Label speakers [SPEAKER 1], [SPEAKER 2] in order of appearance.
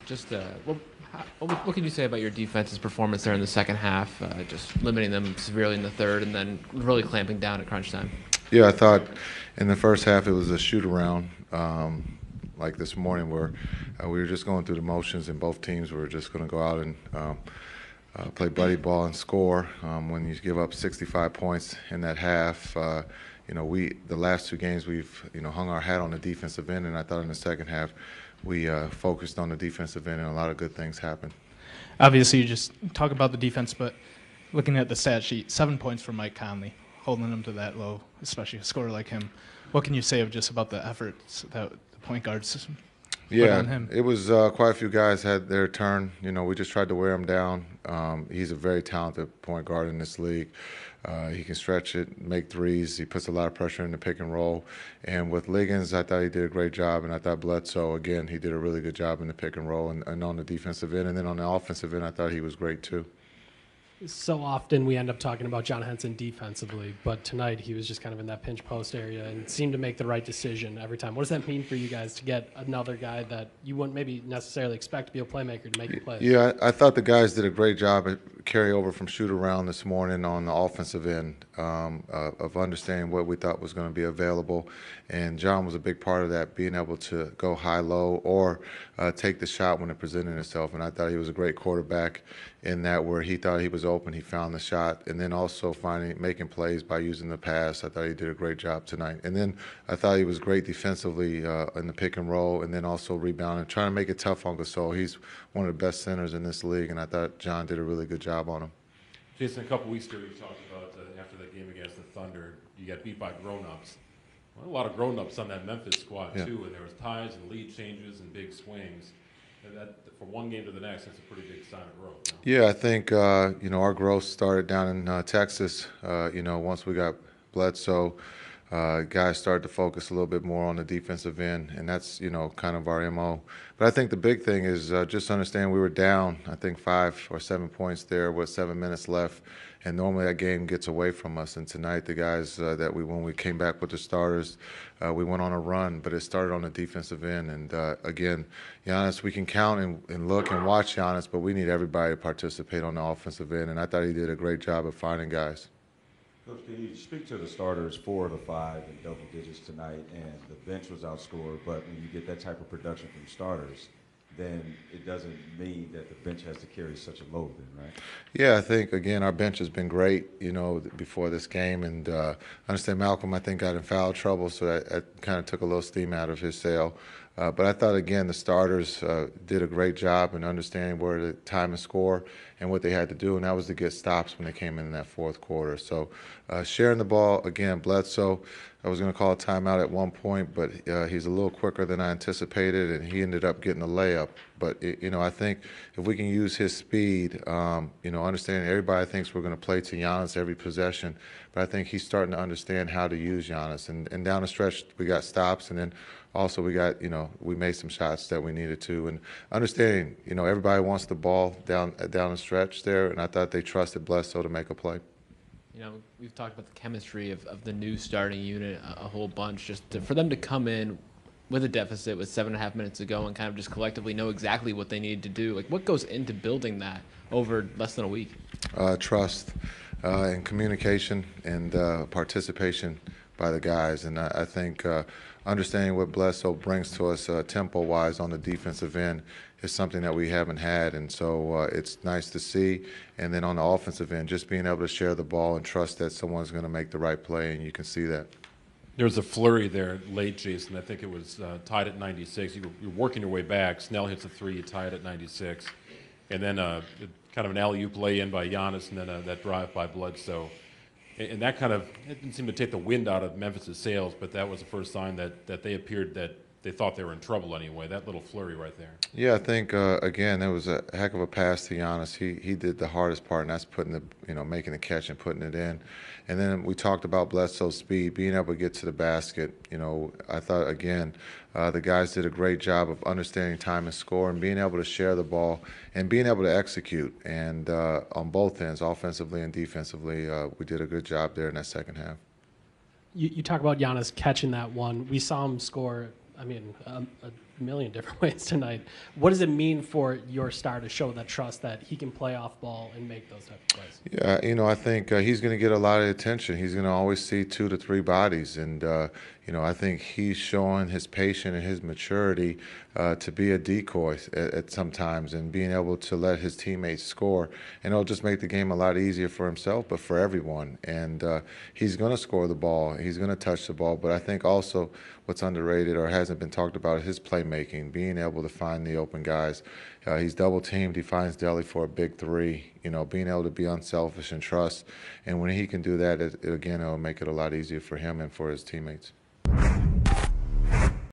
[SPEAKER 1] Just what can you say about your defense's performance there in the second half? Just limiting them severely in the third, and then really clamping down at crunch time.
[SPEAKER 2] Yeah, I thought in the first half it was a shoot around, like this morning, where we were just going through the motions, and both teams were just going to go out and play buddy ball and score. When you give up 65 points in that half, the last two games we've hung our hat on the defensive end, and I thought in the second half we focused on the defensive end, and a lot of good things happened.
[SPEAKER 3] Obviously, you just talk about the defense, but looking at the stat sheet, 7 points for Mike Conley, holding him to that low, especially a scorer like him. What can you say just about the efforts that the point guards put on him?
[SPEAKER 2] It was quite a few guys had their turn. We just tried to wear him down. He's a very talented point guard in this league. He can stretch it, make threes. He puts a lot of pressure in the pick and roll. And with Liggins, I thought he did a great job. And I thought Bledsoe, again, he did a really good job in the pick and roll and on the defensive end. And then on the offensive end, I thought he was great too.
[SPEAKER 4] So often we end up talking about John Henson defensively, but tonight he was just kind of in that pinch post area and seemed to make the right decision every time. What does that mean for you guys to get another guy that you wouldn't maybe necessarily expect to be a playmaker to make the plays?
[SPEAKER 2] Yeah, I thought the guys did a great job at carry over from shoot around this morning on the offensive end of understanding what we thought was going to be available. And John was a big part of that, being able to go high-low or take the shot when it presented itself. And I thought he was a great quarterback in that, where he thought he was open, he found the shot, and then also making plays by using the pass. I thought he did a great job tonight. And then I thought he was great defensively in the pick and roll, and then also rebounding, trying to make it tough on Gasol. He's one of the best centers in this league, and I thought John did a really good job on him.
[SPEAKER 5] Jason, a couple weeks ago you talked about after that game against the Thunder, you got beat by grown-ups. Well, a lot of grown-ups on that Memphis squad too, and there was ties and lead changes and big swings. And that, from one game to the next, that's a pretty big sign of growth. No?
[SPEAKER 2] Yeah, I think our growth started down in Texas. Once we got Bledsoe, guys started to focus a little bit more on the defensive end, and that's kind of our MO. But I think the big thing is just understand we were down, I think 5 or 7 points there with 7 minutes left, and normally that game gets away from us. And tonight, the guys when we came back with the starters, we went on a run, but it started on the defensive end. And again, Giannis, we can count and look and watch Giannis, but we need everybody to participate on the offensive end. And I thought he did a great job of finding guys.
[SPEAKER 6] Coach, can you speak to the starters 4 of the 5 in double digits tonight, and the bench was outscored, but when you get that type of production from starters, then it doesn't mean that the bench has to carry such a load then, right? Yeah,
[SPEAKER 2] I think, again, our bench has been great, before this game. And I understand Malcolm, I think, got in foul trouble, so that kind of took a little steam out of his sail. But I thought, again, the starters did a great job in understanding where the time and score and what they had to do, and that was to get stops when they came in that fourth quarter. So sharing the ball, again, Bledsoe, I was going to call a timeout at one point, but he's a little quicker than I anticipated, and he ended up getting a layup. But, I think if we can use his speed, understanding everybody thinks we're going to play to Giannis every possession, but I think he's starting to understand how to use Giannis. And down the stretch, we got stops, and then also we got, we made some shots that we needed to. And understanding, everybody wants the ball down the stretch there, and I thought they trusted Bledsoe to make a play.
[SPEAKER 1] We've talked about the chemistry of the new starting unit a whole bunch. For them to come in with a deficit with 7.5 minutes to go and kind of just collectively know exactly what they need to do. Like, what goes into building that over less than a week?
[SPEAKER 2] Trust and communication and participation by the guys. And I think understanding what Bledsoe brings to us tempo-wise on the defensive end is something that we haven't had, and so it's nice to see. And then on the offensive end, just being able to share the ball and trust that someone's going to make the right play, and you can see that.
[SPEAKER 5] There was a flurry there late, Jason. I think it was tied at 96. You were working your way back. Snell hits a 3, you tie it at 96. And then kind of an alley-oop lay-in by Giannis, and then that drive by Bledsoe. And that kind of it didn't seem to take the wind out of Memphis' sails, but that was the first sign that they appeared that they thought they were in trouble anyway, that little flurry right there.
[SPEAKER 2] Yeah, I think, again, it was a heck of a pass to Giannis. He did the hardest part, and that's making the catch and putting it in. And then we talked about Bledsoe's speed, being able to get to the basket. I thought, again, the guys did a great job of understanding time and score and being able to share the ball and being able to execute. And on both ends, offensively and defensively, we did a good job there in that second half.
[SPEAKER 4] You talk about Giannis catching that one. We saw him score, a a million different ways tonight. What does it mean for your star to show that trust that he can play off ball and make those type of plays?
[SPEAKER 2] Yeah, I think he's going to get a lot of attention. He's going to always see 2 to 3 bodies, and I think he's showing his patience and his maturity to be a decoy at sometimes, and being able to let his teammates score, and it'll just make the game a lot easier for himself, but for everyone. And he's going to score the ball. He's going to touch the ball, but I think also what's underrated or hasn't been talked about is his playmaking, being able to find the open guys. He's double teamed. He finds Deli for a big 3. Being able to be unselfish and trust. And when he can do that, again, it'll make it a lot easier for him and for his teammates.